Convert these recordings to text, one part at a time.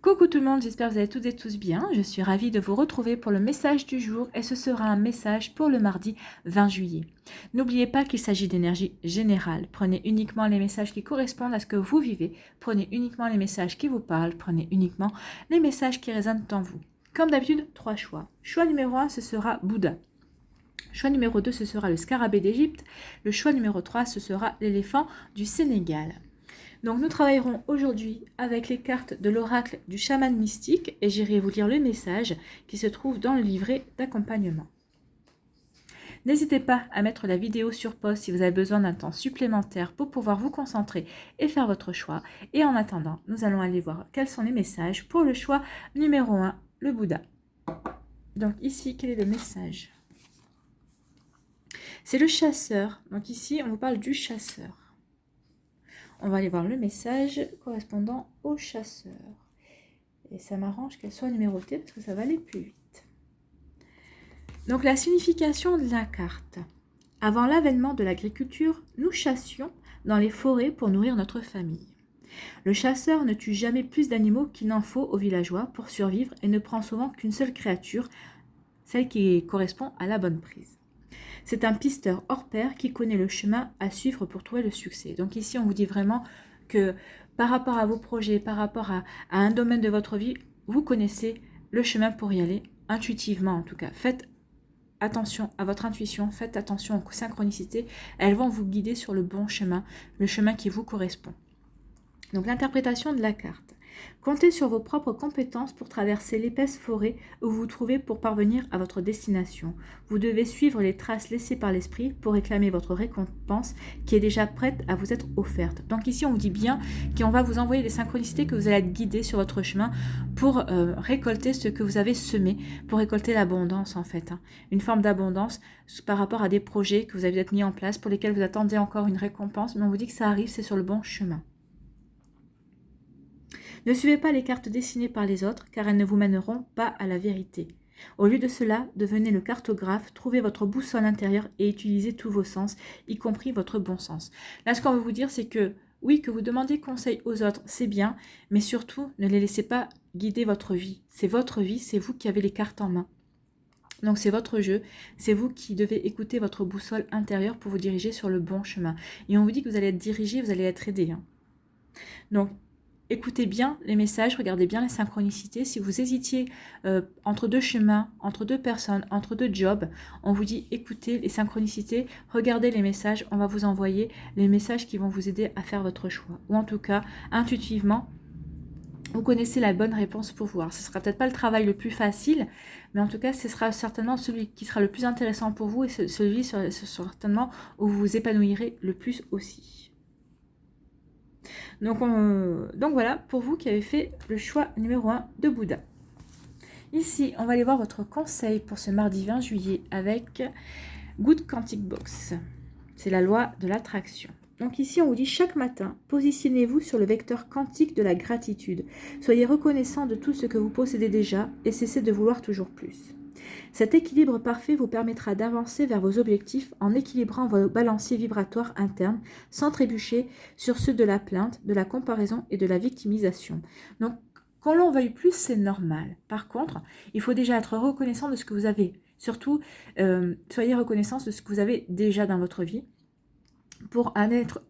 Coucou tout le monde, j'espère que vous allez toutes et tous bien. Je suis ravie de vous retrouver pour le message du jour et ce sera un message pour le mardi 20 juillet. N'oubliez pas qu'il s'agit d'énergie générale. Prenez uniquement les messages qui correspondent à ce que vous vivez. Prenez uniquement les messages qui vous parlent. Prenez uniquement les messages qui résonnent en vous. Comme d'habitude, 3 choix. Choix numéro 1, ce sera Bouddha. Choix numéro 2, ce sera le scarabée d'Égypte. Le choix numéro 3, ce sera l'éléphant du Sénégal. Donc nous travaillerons aujourd'hui avec les cartes de l'oracle du chaman mystique et j'irai vous lire le message qui se trouve dans le livret d'accompagnement. N'hésitez pas à mettre la vidéo sur pause si vous avez besoin d'un temps supplémentaire pour pouvoir vous concentrer et faire votre choix. Et en attendant, nous allons aller voir quels sont les messages pour le choix numéro 1, le Bouddha. Donc ici, quel est le message? C'est le chasseur. Donc ici, on vous parle du chasseur. On va aller voir le message correspondant au chasseur. Et ça m'arrange qu'elle soit numérotée parce que ça va aller plus vite. Donc la signification de la carte. Avant l'avènement de l'agriculture, nous chassions dans les forêts pour nourrir notre famille. Le chasseur ne tue jamais plus d'animaux qu'il n'en faut aux villageois pour survivre et ne prend souvent qu'une seule créature, celle qui correspond à la bonne prise. C'est un pisteur hors pair qui connaît le chemin à suivre pour trouver le succès. Donc ici, on vous dit vraiment que par rapport à vos projets, par rapport à un domaine de votre vie, vous connaissez le chemin pour y aller, intuitivement en tout cas. Faites attention à votre intuition, faites attention aux synchronicités. Elles vont vous guider sur le bon chemin, le chemin qui vous correspond. Donc l'interprétation de la carte. Comptez sur vos propres compétences pour traverser l'épaisse forêt où vous vous trouvez pour parvenir à votre destination. Vous devez suivre les traces laissées par l'esprit pour réclamer votre récompense qui est déjà prête à vous être offerte. Donc ici, on vous dit bien qu'on va vous envoyer des synchronicités, que vous allez être guidé sur votre chemin pour récolter ce que vous avez semé, pour récolter l'abondance en fait. Une forme d'abondance par rapport à des projets que vous avez peut-être mis en place pour lesquels vous attendez encore une récompense, mais on vous dit que ça arrive, c'est sur le bon chemin. Ne suivez pas les cartes dessinées par les autres, car elles ne vous mèneront pas à la vérité. Au lieu de cela, devenez le cartographe, trouvez votre boussole intérieure et utilisez tous vos sens, y compris votre bon sens. Là, ce qu'on veut vous dire, c'est que oui, que vous demandiez conseil aux autres, c'est bien, mais surtout, ne les laissez pas guider votre vie. C'est votre vie, c'est vous qui avez les cartes en main. Donc c'est votre jeu, c'est vous qui devez écouter votre boussole intérieure pour vous diriger sur le bon chemin. Et on vous dit que vous allez être dirigé, vous allez être aidé. Donc, écoutez bien les messages, regardez bien les synchronicités. Si vous hésitiez entre deux chemins, entre deux personnes, entre deux jobs, on vous dit écoutez les synchronicités, regardez les messages, on va vous envoyer les messages qui vont vous aider à faire votre choix. Ou en tout cas, intuitivement, vous connaissez la bonne réponse pour vous. Alors, ce ne sera peut-être pas le travail le plus facile, mais en tout cas, ce sera certainement celui qui sera le plus intéressant pour vous et celui certainement où vous vous épanouirez le plus aussi. Donc voilà, pour vous qui avez fait le choix numéro 1 de Bouddha. Ici, on va aller voir votre conseil pour ce mardi 20 juillet avec Good Quantic Box. C'est la loi de l'attraction. Donc ici, on vous dit chaque matin, positionnez-vous sur le vecteur quantique de la gratitude. Soyez reconnaissant de tout ce que vous possédez déjà et cessez de vouloir toujours plus. Cet équilibre parfait vous permettra d'avancer vers vos objectifs en équilibrant vos balanciers vibratoires internes sans trébucher sur ceux de la plainte, de la comparaison et de la victimisation. Donc, qu'on l'on veuille plus, c'est normal. Par contre, il faut déjà être reconnaissant de ce que vous avez. Surtout, soyez reconnaissant de ce que vous avez déjà dans votre vie pour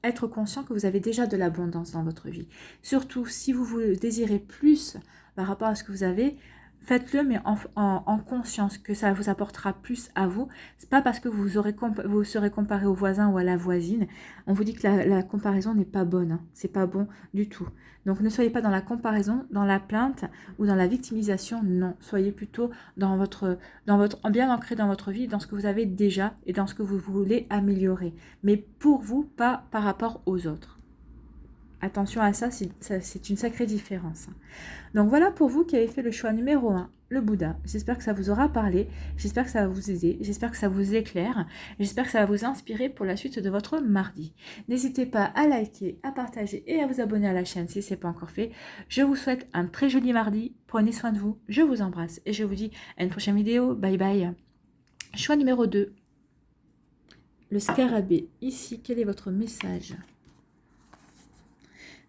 être conscient que vous avez déjà de l'abondance dans votre vie. Surtout, si vous désirez plus par rapport à ce que vous avez, faites-le, mais en conscience que ça vous apportera plus à vous. C'est pas parce que vous serez comparé au voisin ou à la voisine. On vous dit que la comparaison n'est pas bonne. Hein. C'est pas bon du tout. Donc ne soyez pas dans la comparaison, dans la plainte ou dans la victimisation. Non, soyez plutôt bien ancré dans votre vie, dans ce que vous avez déjà et dans ce que vous voulez améliorer. Mais pour vous, pas par rapport aux autres. Attention à ça, c'est une sacrée différence. Donc voilà pour vous qui avez fait le choix numéro 1, le Bouddha. J'espère que ça vous aura parlé, j'espère que ça va vous aider, j'espère que ça vous éclaire, j'espère que ça va vous inspirer pour la suite de votre mardi. N'hésitez pas à liker, à partager et à vous abonner à la chaîne si ce n'est pas encore fait. Je vous souhaite un très joli mardi, prenez soin de vous, je vous embrasse et je vous dis à une prochaine vidéo, bye bye. Choix numéro 2, le scarabée. Ici, quel est votre message ?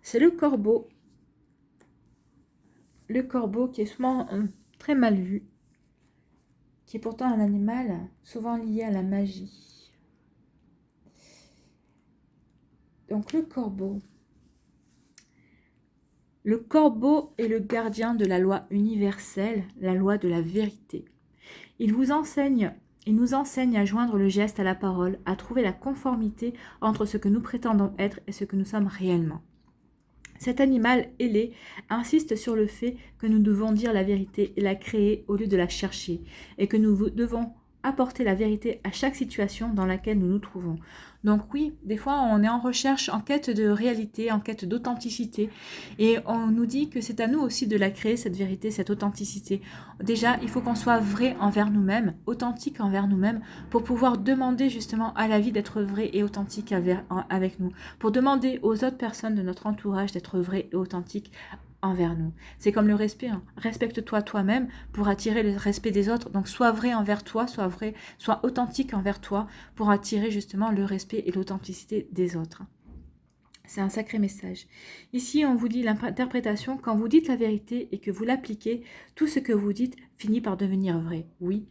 C'est le corbeau. le corbeau qui est souvent très mal vu, qui est pourtant un animal souvent lié à la magie. Donc le corbeau. Le corbeau est le gardien de la loi universelle, la loi de la vérité. Il nous enseigne à joindre le geste à la parole, à trouver la conformité entre ce que nous prétendons être et ce que nous sommes réellement. Cet animal ailé insiste sur le fait que nous devons dire la vérité et la créer au lieu de la chercher, et que nous devons apporter la vérité à chaque situation dans laquelle nous nous trouvons. Donc oui, des fois on est en recherche, en quête de réalité, en quête d'authenticité, et on nous dit que c'est à nous aussi de la créer, cette vérité, cette authenticité. Déjà, il faut qu'on soit vrai envers nous-mêmes, authentique envers nous-mêmes, pour pouvoir demander justement à la vie d'être vrai et authentique avec nous, pour demander aux autres personnes de notre entourage d'être vraies et authentiques envers nous. C'est comme le respect, hein. Respecte-toi toi-même pour attirer le respect des autres. Donc sois vrai envers toi, sois vrai, sois authentique envers toi pour attirer justement le respect et l'authenticité des autres. C'est un sacré message. Ici, on vous dit l'interprétation, quand vous dites la vérité et que vous l'appliquez, tout ce que vous dites finit par devenir vrai. Oui.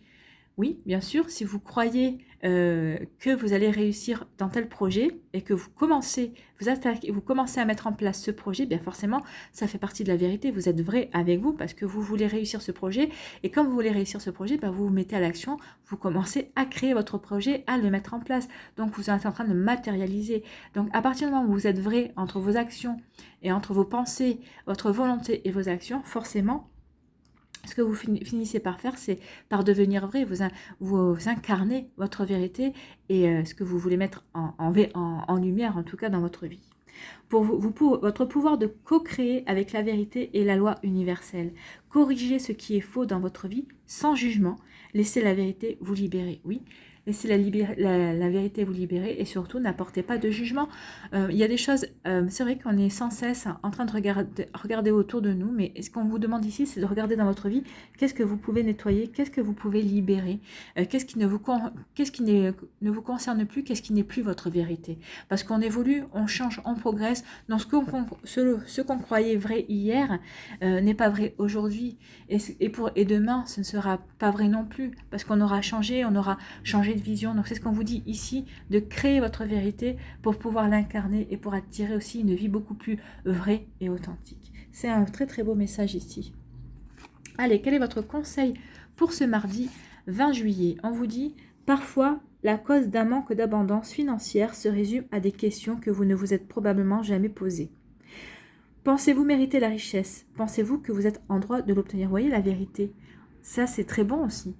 Oui, bien sûr, si vous croyez que vous allez réussir dans tel projet et que vous commencez à mettre en place ce projet, bien forcément, ça fait partie de la vérité. Vous êtes vrai avec vous parce que vous voulez réussir ce projet. Et comme vous voulez réussir ce projet, ben vous vous mettez à l'action, vous commencez à créer votre projet, à le mettre en place. Donc, vous êtes en train de matérialiser. Donc, à partir du moment où vous êtes vrai entre vos actions et entre vos pensées, votre volonté et vos actions, forcément, ce que vous finissez par faire, c'est par devenir vrai. Vous incarnez votre vérité et ce que vous voulez mettre en lumière, en tout cas dans votre vie. Votre pouvoir de co-créer avec la vérité et la loi universelle. Corrigez ce qui est faux dans votre vie sans jugement. Laissez la vérité vous libérer. Oui, laissez la vérité vous libérer et surtout n'apportez pas de jugement. Il y a des choses, c'est vrai qu'on est sans cesse en train de regarder autour de nous, mais ce qu'on vous demande ici, c'est de regarder dans votre vie, qu'est-ce que vous pouvez nettoyer, qu'est-ce que vous pouvez libérer, qu'est-ce qui ne vous concerne plus, qu'est-ce qui n'est plus votre vérité. Parce qu'on évolue, on change, on progresse. Donc ce qu'on croyait vrai hier n'est pas vrai aujourd'hui. Et demain, ce ne sera pas vrai non plus. Parce qu'on aura changé de vision. Donc c'est ce qu'on vous dit ici, de créer votre vérité pour pouvoir l'incarner et pour attirer aussi une vie beaucoup plus vraie et authentique. C'est un très très beau message ici. Allez, quel est votre conseil pour ce mardi 20 juillet? On vous dit, parfois, la cause d'un manque d'abondance financière se résume à des questions que vous ne vous êtes probablement jamais posées. Pensez-vous mériter la richesse? Pensez-vous que vous êtes en droit de l'obtenir? Vous voyez la vérité. Ça, c'est très bon aussi.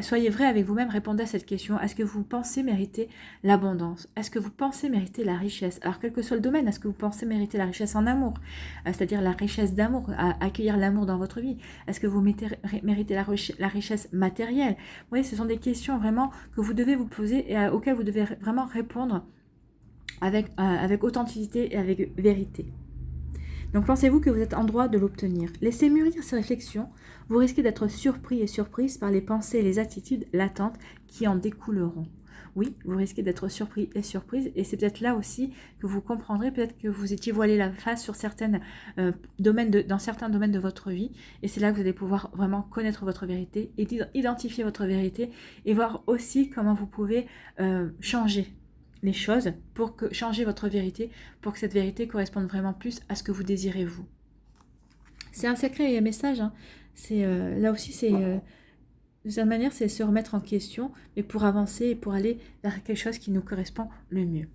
Soyez vrai avec vous-même, répondez à cette question. Est-ce que vous pensez mériter l'abondance? Est-ce que vous pensez mériter la richesse? Alors, quel que soit le domaine, est-ce que vous pensez mériter la richesse en amour? C'est-à-dire la richesse d'amour, accueillir l'amour dans votre vie. Est-ce que vous méritez la richesse matérielle? Vous voyez, ce sont des questions vraiment que vous devez vous poser et auxquelles vous devez vraiment répondre avec authenticité et avec vérité. Donc pensez-vous que vous êtes en droit de l'obtenir? Laissez mûrir ces réflexions, vous risquez d'être surpris et surprise par les pensées et les attitudes latentes qui en découleront. Oui, vous risquez d'être surpris et surprise, et c'est peut-être là aussi que vous comprendrez peut-être que vous étiez voilé la face sur dans certains domaines de votre vie, et c'est là que vous allez pouvoir vraiment connaître votre vérité et identifier votre vérité et voir aussi comment vous pouvez changer les choses pour changer votre vérité, pour que cette vérité corresponde vraiment plus à ce que vous désirez vous. C'est un sacré message, hein. Là aussi, de cette manière, c'est se remettre en question, mais pour avancer et pour aller vers quelque chose qui nous correspond le mieux.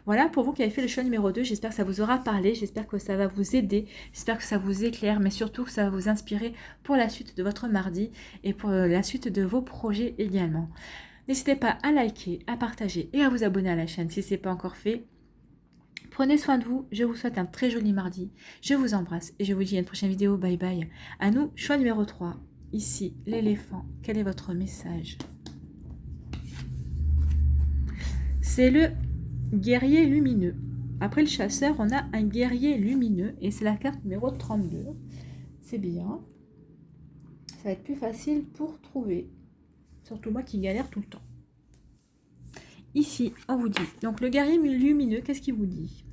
Voilà, pour vous qui avez fait le choix numéro 2, j'espère que ça vous aura parlé, j'espère que ça va vous aider, j'espère que ça vous éclaire, mais surtout que ça va vous inspirer pour la suite de votre mardi et pour la suite de vos projets également. N'hésitez pas à liker, à partager et à vous abonner à la chaîne si ce n'est pas encore fait. Prenez soin de vous, je vous souhaite un très joli mardi, je vous embrasse et je vous dis à une prochaine vidéo, bye bye. À nous, choix numéro 3, ici l'éléphant, quel est votre message? C'est le guerrier lumineux. Après le chasseur, on a un guerrier lumineux et c'est la carte numéro 32. C'est bien, ça va être plus facile pour trouver. Surtout moi qui galère tout le temps. Ici, on vous dit, donc le guerrier lumineux, qu'est-ce qu'il vous dit?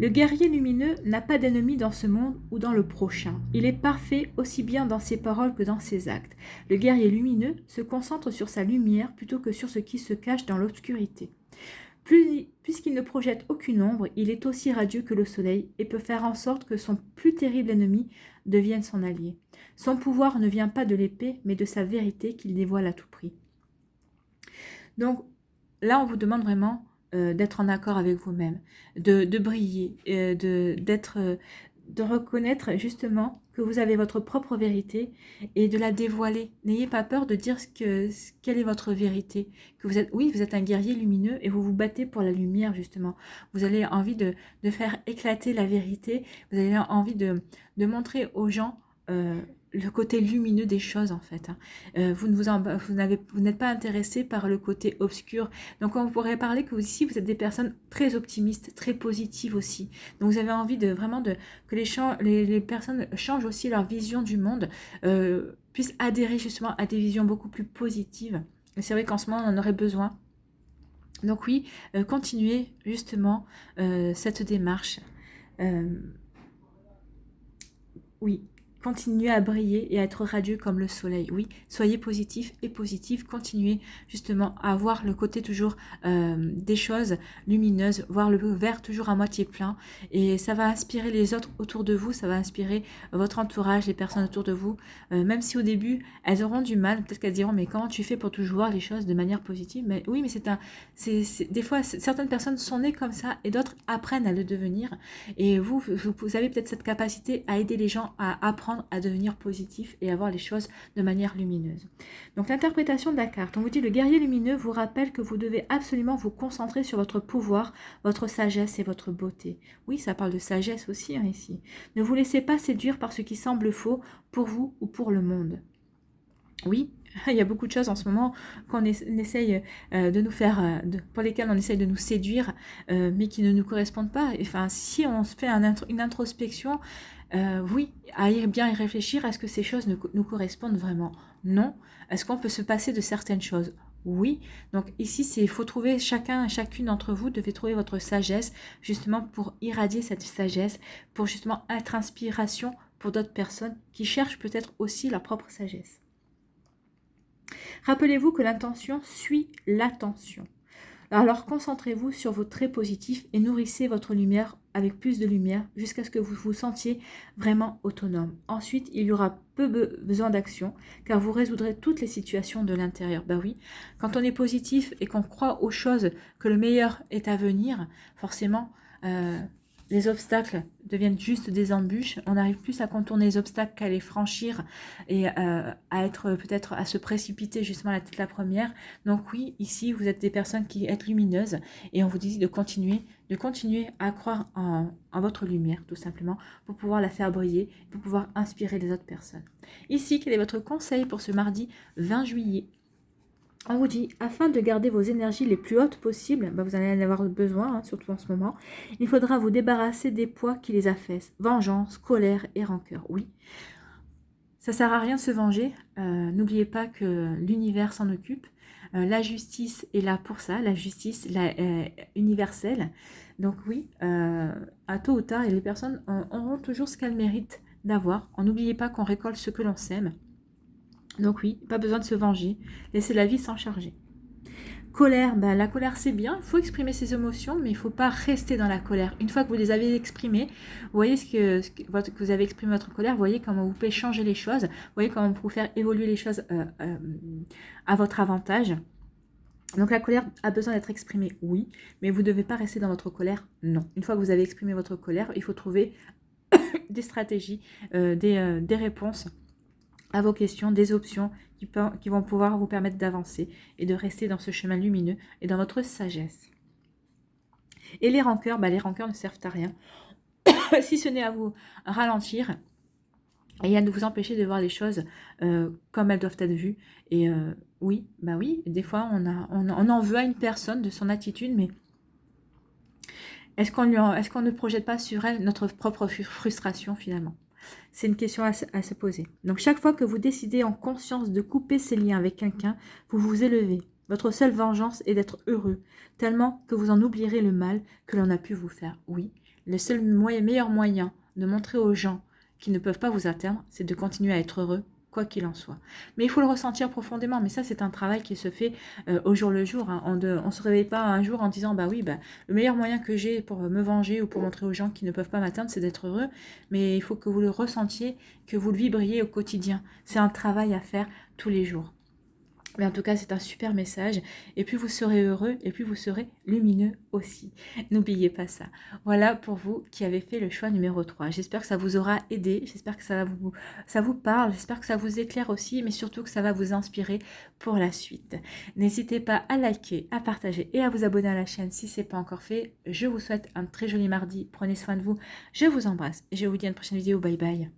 Le guerrier lumineux n'a pas d'ennemi dans ce monde ou dans le prochain. Il est parfait aussi bien dans ses paroles que dans ses actes. Le guerrier lumineux se concentre sur sa lumière plutôt que sur ce qui se cache dans l'obscurité. Puisqu'il ne projette aucune ombre, il est aussi radieux que le soleil et peut faire en sorte que son plus terrible ennemi devienne son allié. Son pouvoir ne vient pas de l'épée, mais de sa vérité qu'il dévoile à tout prix. Donc là, on vous demande vraiment d'être en accord avec vous-même, de briller, de reconnaître justement que vous avez votre propre vérité et de la dévoiler. N'ayez pas peur de dire quelle est votre vérité. Que vous êtes, oui, vous êtes un guerrier lumineux et vous vous battez pour la lumière justement. Vous avez envie de faire éclater la vérité. Vous avez envie de montrer aux gens le côté lumineux des choses en fait. Vous n'êtes pas intéressé par le côté obscur. Donc on pourrait parler que ici vous êtes des personnes très optimistes, très positives aussi. Donc vous avez envie que les personnes changent aussi leur vision du monde, puissent adhérer justement à des visions beaucoup plus positives. Et c'est vrai qu'en ce moment on en aurait besoin. Donc oui, continuez justement cette démarche. Oui. Continuez à briller et à être radieux comme le soleil. Oui, soyez positif et positif. Continuez justement à voir le côté toujours des choses lumineuses, voir le verre toujours à moitié plein. Et ça va inspirer les autres autour de vous, ça va inspirer votre entourage, les personnes autour de vous. Même si au début, elles auront du mal, peut-être qu'elles diront, mais comment tu fais pour toujours voir les choses de manière positive? Mais oui, mais des fois, certaines personnes sont nées comme ça et d'autres apprennent à le devenir. Et vous avez peut-être cette capacité à aider les gens à apprendre à devenir positif et à voir les choses de manière lumineuse. Donc l'interprétation de la carte, on vous dit le guerrier lumineux vous rappelle que vous devez absolument vous concentrer sur votre pouvoir, votre sagesse et votre beauté. Oui, ça parle de sagesse aussi ici. Ne vous laissez pas séduire par ce qui semble faux pour vous ou pour le monde. Oui, il y a beaucoup de choses en ce moment qu'on essaye de nous faire, pour lesquelles on essaye de nous séduire, mais qui ne nous correspondent pas. Enfin, si on se fait une introspection, oui, à bien y réfléchir, est-ce que ces choses nous correspondent vraiment? Non. Est-ce qu'on peut se passer de certaines choses? Oui. Donc ici, il faut trouver chacune d'entre vous devez trouver votre sagesse, justement pour irradier cette sagesse, pour justement être inspiration pour d'autres personnes qui cherchent peut-être aussi leur propre sagesse. Rappelez-vous que l'intention suit l'attention. Alors concentrez-vous sur vos traits positifs et nourrissez votre lumière avec plus de lumière jusqu'à ce que vous vous sentiez vraiment autonome. Ensuite, il y aura peu besoin d'action car vous résoudrez toutes les situations de l'intérieur. Bah oui, quand on est positif et qu'on croit aux choses que le meilleur est à venir, forcément, les obstacles deviennent juste des embûches. On arrive plus à contourner les obstacles qu'à les franchir et à être peut-être à se précipiter justement à la première. Donc oui, ici vous êtes des personnes qui êtes lumineuses et on vous dit de continuer à croire en votre lumière tout simplement pour pouvoir la faire briller, pour pouvoir inspirer les autres personnes. Ici, quel est votre conseil pour ce mardi 20 juillet ? On vous dit, afin de garder vos énergies les plus hautes possibles, vous allez en avoir besoin, surtout en ce moment, il faudra vous débarrasser des poids qui les affaissent, vengeance, colère et rancœur. Oui, ça sert à rien de se venger, n'oubliez pas que l'univers s'en occupe, la justice est là pour ça, la justice universelle. Donc oui, à tôt ou tard, les personnes auront toujours ce qu'elles méritent d'avoir. N'oubliez pas qu'on récolte ce que l'on sème. Donc oui, pas besoin de se venger, laissez la vie s'en charger. Colère, la colère c'est bien, il faut exprimer ses émotions, mais il ne faut pas rester dans la colère. Une fois que vous les avez exprimées, vous voyez que vous avez exprimé votre colère, vous voyez comment vous pouvez changer les choses, vous voyez comment vous pouvez faire évoluer les choses à votre avantage. Donc la colère a besoin d'être exprimée, oui, mais vous ne devez pas rester dans votre colère, non. Une fois que vous avez exprimé votre colère, il faut trouver des stratégies, des réponses à vos questions, des options qui vont pouvoir vous permettre d'avancer et de rester dans ce chemin lumineux et dans votre sagesse. Et les rancœurs, les rancœurs ne servent à rien, si ce n'est à vous ralentir et à vous empêcher de voir les choses comme elles doivent être vues. Et oui, des fois on en veut à une personne de son attitude, mais est-ce qu'on ne projette pas sur elle notre propre frustration finalement ? C'est une question à se poser. Donc chaque fois que vous décidez en conscience de couper ces liens avec quelqu'un, vous vous élevez. Votre seule vengeance est d'être heureux, tellement que vous en oublierez le mal que l'on a pu vous faire. Oui, Le seul meilleur moyen de montrer aux gens qui ne peuvent pas vous atteindre, c'est de continuer à être heureux, quoi qu'il en soit. Mais il faut le ressentir profondément. Mais ça, c'est un travail qui se fait au jour le jour. Hein. On ne se réveille pas un jour en disant, bah oui, bah, le meilleur moyen que j'ai pour me venger ou pour montrer aux gens qui ne peuvent pas m'atteindre, c'est d'être heureux. Mais il faut que vous le ressentiez, que vous le vibriez au quotidien. C'est un travail à faire tous les jours. Mais en tout cas, c'est un super message. Et plus vous serez heureux, et plus vous serez lumineux aussi. N'oubliez pas ça. Voilà pour vous qui avez fait le choix numéro 3. J'espère que ça vous aura aidé. J'espère que ça vous parle. J'espère que ça vous éclaire aussi. Mais surtout que ça va vous inspirer pour la suite. N'hésitez pas à liker, à partager et à vous abonner à la chaîne si ce n'est pas encore fait. Je vous souhaite un très joli mardi. Prenez soin de vous. Je vous embrasse. Et je vous dis à une prochaine vidéo. Bye bye.